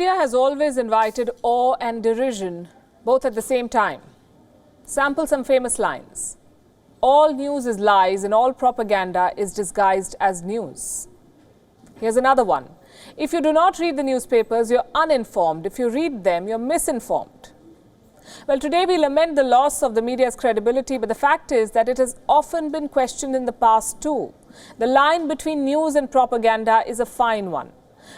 media has always invited awe and derision, both at the same time. Sample some famous lines. All news is lies and all propaganda is disguised as news. Here's another one. If you do not read the newspapers, you're uninformed. If you read them, you're misinformed. Well, today we lament the loss of the media's credibility, but the fact is that it has often been questioned in the past too. The line between news and propaganda is a fine one.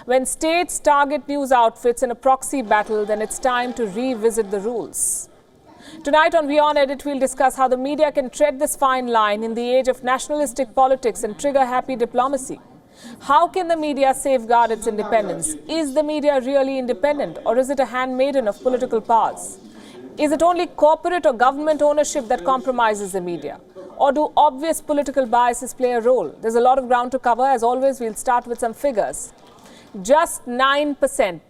When states target news outfits in a proxy battle, then it's time to revisit the rules. Tonight on WION Edit, we'll discuss how the media can tread this fine line in the age of nationalistic politics and trigger-happy diplomacy. How can the media safeguard its independence? Is the media really independent, or is it a handmaiden of political powers? Is it only corporate or government ownership that compromises the media? Or do obvious political biases play a role? There's a lot of ground to cover. As always, we'll start with some figures. Just 9%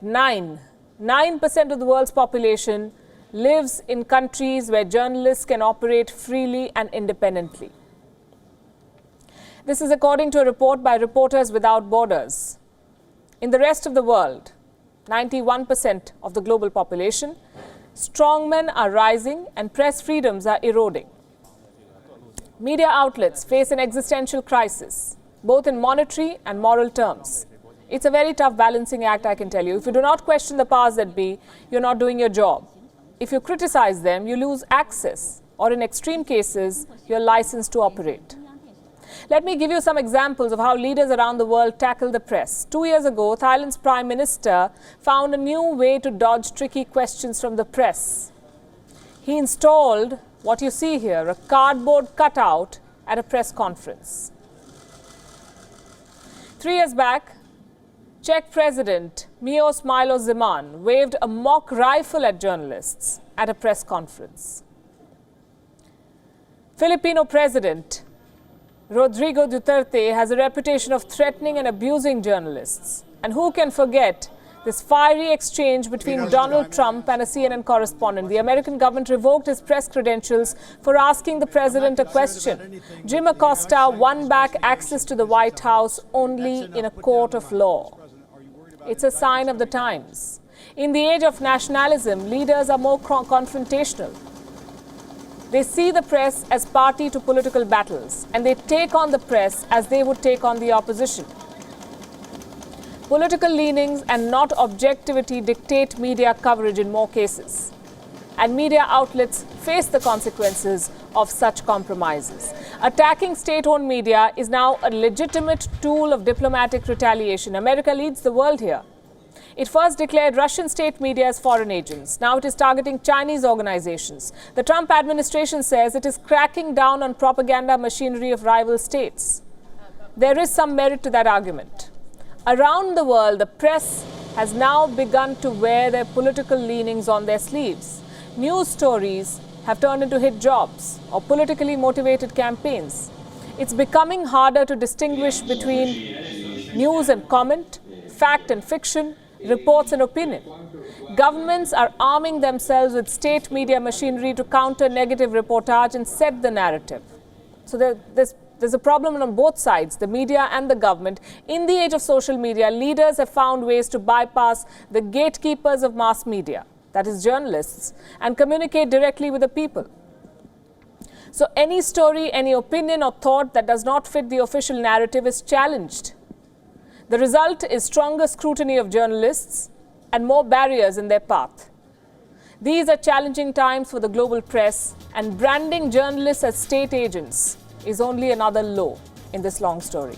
of the world's population lives in countries where journalists can operate freely and independently. This is according to a report by Reporters Without Borders. In the rest of the world, 91% of the global population, strongmen are rising and press freedoms are eroding. Media outlets face an existential crisis, both in monetary and moral terms. It's a very tough balancing act, I can tell you. If you do not question the powers that be, you're not doing your job. If you criticize them, you lose access, or in extreme cases, your license to operate. Let me give you some examples of how leaders around the world tackle the press. 2 years ago, Thailand's Prime Minister found a new way to dodge tricky questions from the press. He installed what you see here, a cardboard cutout at a press conference. 3 years back, Czech President Milo Zeman waved a mock rifle at journalists at a press conference. Filipino President Rodrigo Duterte has a reputation of threatening and abusing journalists. And who can forget this fiery exchange between Donald Trump and a CNN correspondent? The American government revoked his press credentials for asking the president a question. Jim Acosta won back access to the White House only in a court of law. It's a sign of the times. In the age of nationalism, leaders are more confrontational. They see the press as party to political battles, and they take on the press as they would take on the opposition. Political leanings and not objectivity dictate media coverage in more cases. And media outlets face the consequences of such compromises. Attacking state-owned media is now a legitimate tool of diplomatic retaliation. America leads the world here. It first declared Russian state media as foreign agents. Now it is targeting Chinese organizations. The Trump administration says it is cracking down on propaganda machinery of rival states. There is some merit to that argument. Around the world, the press has now begun to wear their political leanings on their sleeves. News stories have turned into hit jobs or politically motivated campaigns. It's becoming harder to distinguish between news and comment, fact and fiction, reports and opinion. Governments are arming themselves with state media machinery to counter negative reportage and set the narrative. So there's a problem on both sides, the media and the government. In the age of social media, leaders have found ways to bypass the gatekeepers of mass media, that is journalists, and communicate directly with the people. So any story, any opinion or thought that does not fit the official narrative is challenged. The result is stronger scrutiny of journalists and more barriers in their path. These are challenging times for the global press, and branding journalists as state agents is only another low in this long story.